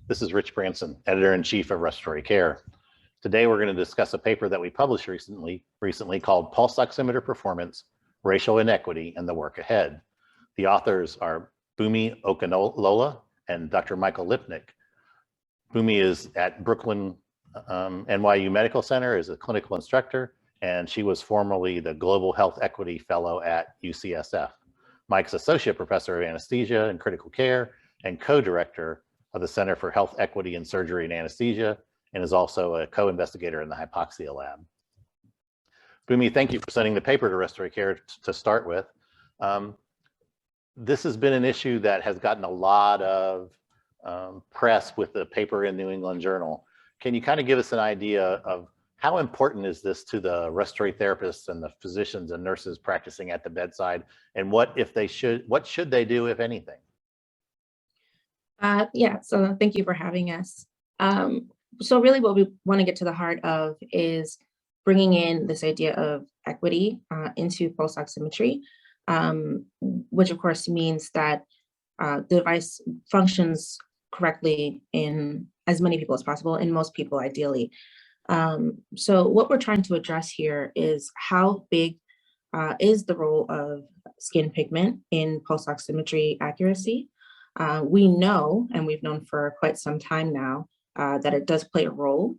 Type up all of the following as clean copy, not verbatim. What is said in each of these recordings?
This is Rich Branson, Editor-in-Chief of Respiratory Care. Today, we're going to discuss a paper that we published recently called Pulse Oximeter Performance, Racial Inequity, and the Work Ahead. The authors are Olubunmi Okunlola and Dr. Michael Lipnick. Bumi is at Brooklyn NYU Medical Center as a clinical instructor, and she was formerly the Global Health Equity Fellow at UCSF. Mike's Associate Professor of Anesthesia and Critical Care and co-director of the Center for Health Equity in Surgery and Anesthesia, and is also a co-investigator in the hypoxia lab. Bumi, thank you for sending the paper to Respiratory Care to start with. This has been an issue that has gotten a lot of press with the paper in New England Journal. Can you kind of give us an idea of how important is this to the respiratory therapists and the physicians and nurses practicing at the bedside, and what should they do, if anything? Yeah, so thank you for having us. So really what we want to get to the heart of is bringing in this idea of equity into pulse oximetry, which of course means that the device functions correctly in as many people as possible, in most people ideally. So what we're trying to address here is how big is the role of skin pigment in pulse oximetry accuracy. We know, and we've known for quite some time now, that it does play a role,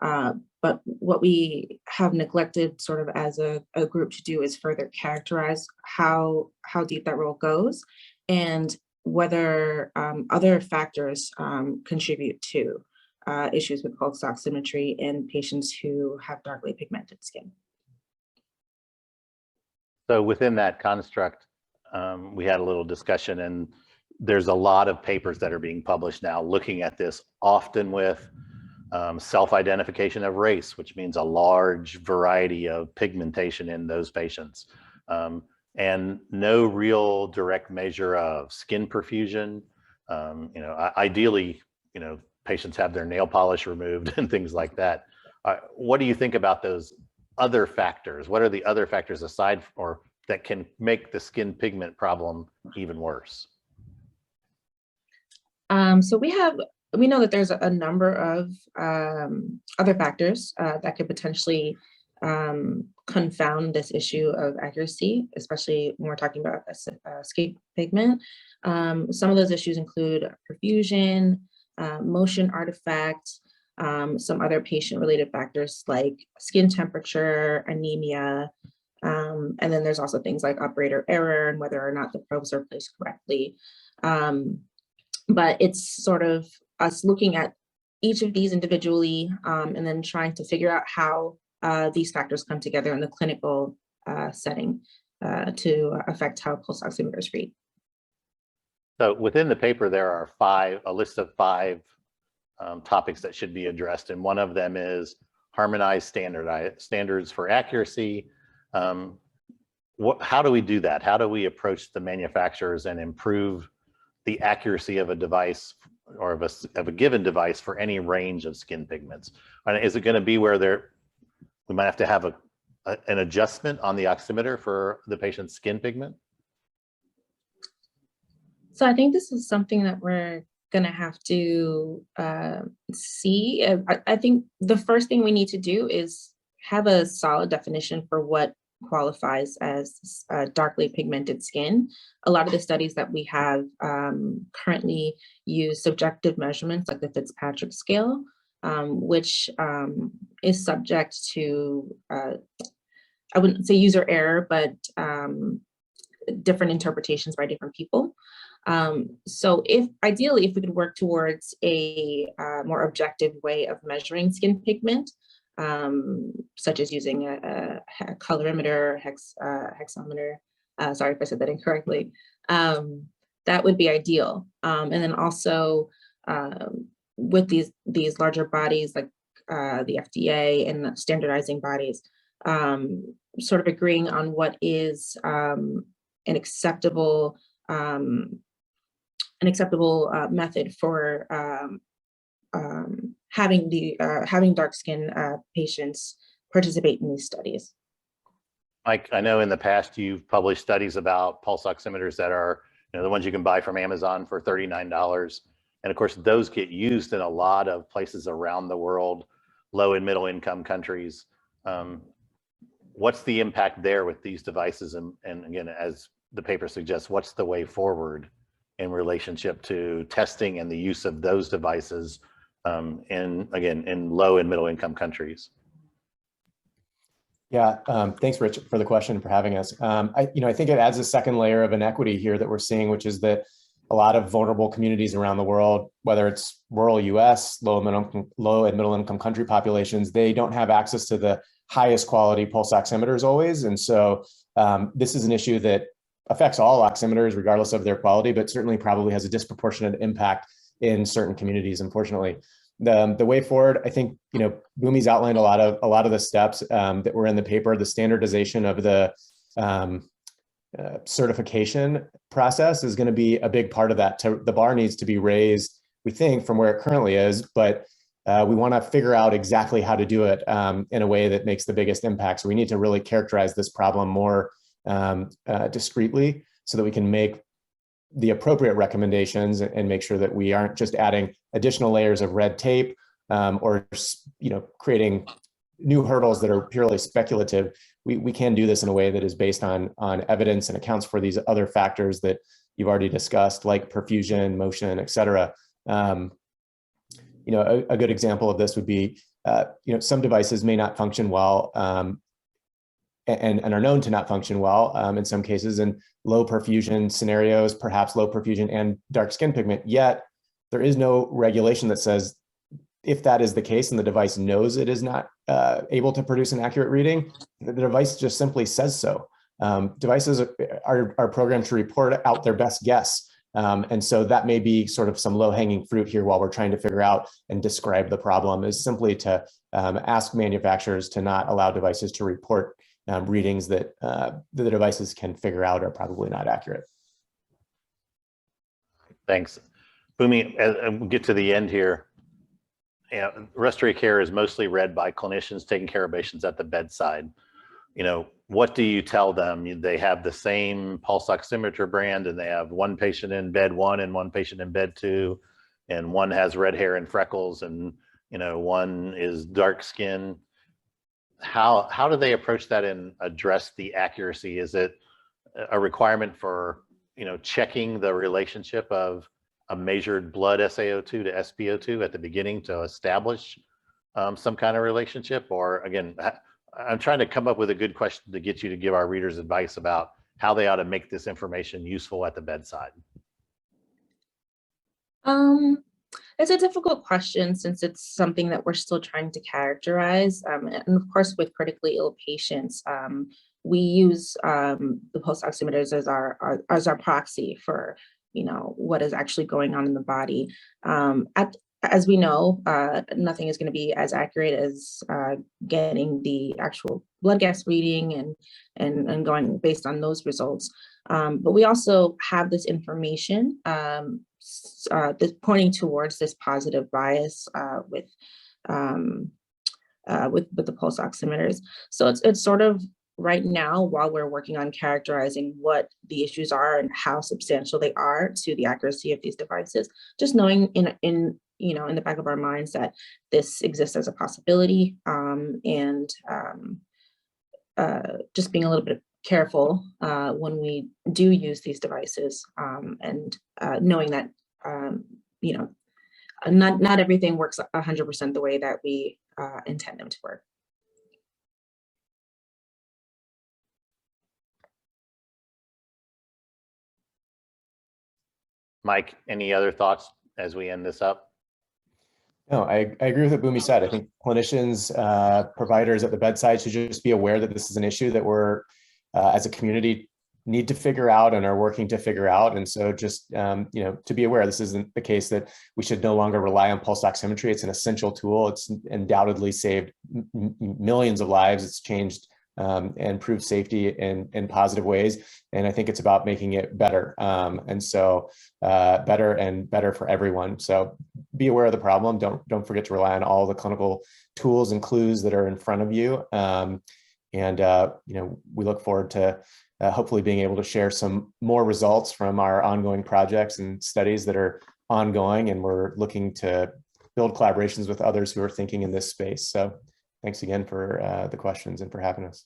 but what we have neglected sort of as a group to do is further characterize how deep that role goes and whether other factors contribute to issues with pulse oximetry in patients who have darkly pigmented skin. So within that construct, we had a little discussion, and there's a lot of papers that are being published now looking at this, often with self-identification of race, which means a large variety of pigmentation in those patients, and no real direct measure of skin perfusion. Ideally, patients have their nail polish removed and things like that. What do you think about those other factors? What are the other factors aside or that can make the skin pigment problem even worse? So we know that there's a number of other factors that could potentially confound this issue of accuracy, especially when we're talking about skin pigment. Some of those issues include perfusion, motion artifacts, some other patient-related factors like skin temperature, anemia, and then there's also things like operator error and whether or not the probes are placed correctly. But it's sort of us looking at each of these individually and then trying to figure out how these factors come together in the clinical setting to affect how pulse oximeters read. So within the paper, there are a list of five topics that should be addressed, and one of them is harmonized standards for accuracy. How do we do that? How do we approach the manufacturers and improve the accuracy of a device or of a given device for any range of skin pigments? And is it going to be where we might have to have an adjustment on the oximeter for the patient's skin pigment? So I think this is something that we're going to have to see. I think the first thing we need to do is have a solid definition for what qualifies as darkly pigmented skin. A lot of the studies that we have currently use subjective measurements like the Fitzpatrick scale, which is subject to, I wouldn't say user error, but different interpretations by different people. So ideally, if we could work towards a more objective way of measuring skin pigment, such as using a colorimeter, hexometer, sorry if I said that incorrectly, that would be ideal. And then also with these larger bodies like the FDA and standardizing bodies, sort of agreeing on what is an acceptable method for having dark skin patients participate in these studies. Mike, I know in the past you've published studies about pulse oximeters that are, the ones you can buy from Amazon for $39. And of course, those get used in a lot of places around the world, low and middle income countries. What's the impact there with these devices? And again, as the paper suggests, what's the way forward in relationship to testing and the use of those devices in low and middle income countries? Yeah, thanks, Rich, for the question and for having us. I think it adds a second layer of inequity here that we're seeing, which is that a lot of vulnerable communities around the world, whether it's rural US, low and middle income country populations, they don't have access to the highest quality pulse oximeters always. And so this is an issue that affects all oximeters, regardless of their quality, but certainly probably has a disproportionate impact in certain communities, unfortunately. The way forward, I think, Bumi's outlined a lot of the steps that were in the paper. The standardization of the certification process is going to be a big part of that. The bar needs to be raised, we think, from where it currently is, but we want to figure out exactly how to do it in a way that makes the biggest impact. So we need to really characterize this problem more discreetly so that we can make the appropriate recommendations and make sure that we aren't just adding additional layers of red tape or creating new hurdles that are purely speculative. We can do this in a way that is based on evidence and accounts for these other factors that you've already discussed, like perfusion, motion, et cetera. A good example of this would be, some devices may not function well and are known to not function well in some cases in low perfusion scenarios, perhaps low perfusion and dark skin pigment, yet there is no regulation that says if that is the case and the device knows it is not able to produce an accurate reading, the device just simply says so. Devices are programmed to report out their best guess. And so that may be sort of some low-hanging fruit here while we're trying to figure out and describe the problem, is simply to ask manufacturers to not allow devices to report readings that the devices can figure out are probably not accurate. Thanks. Bumi, as we get to the end here, respiratory care is mostly read by clinicians taking care of patients at the bedside. What do you tell them? They have the same pulse oximeter brand and they have one patient in bed 1 and one patient in bed 2, and one has red hair and freckles and one is dark skin. How do they approach that and address the accuracy? Is it a requirement for checking the relationship of a measured blood SaO2 to SpO2 at the beginning to establish some kind of relationship? Or again, I'm trying to come up with a good question to get you to give our readers advice about how they ought to make this information useful at the bedside. It's a difficult question since it's something that we're still trying to characterize. And of course, with critically ill patients, we use the pulse oximeters as our proxy for what is actually going on in the body. As we know, nothing is going to be as accurate as getting the actual blood gas reading and going based on those results. But we also have this information pointing towards this positive bias with the pulse oximeters. So it's sort of right now, while we're working on characterizing what the issues are and how substantial they are to the accuracy of these devices, just knowing in the back of our minds that this exists as a possibility, and just being a little bit careful when we do use these devices, and knowing that not everything works 100% the way that we intend them to work. Mike, any other thoughts as we end this up? No, I agree with what Bumi said. I think clinicians, providers at the bedside should just be aware that this is an issue that we're, as a community, need to figure out and are working to figure out. And so just, to be aware, this isn't the case that we should no longer rely on pulse oximetry. It's an essential tool. It's undoubtedly saved millions of lives. It's changed and improved safety in positive ways. And I think it's about making it better. And so better and better for everyone. So be aware of the problem. Don't forget to rely on all the clinical tools and clues that are in front of you. We look forward to hopefully being able to share some more results from our ongoing projects and studies that are ongoing, and we're looking to build collaborations with others who are thinking in this space. So thanks again for the questions and for having us.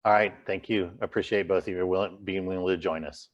All right, thank you. Appreciate both of you being willing to join us.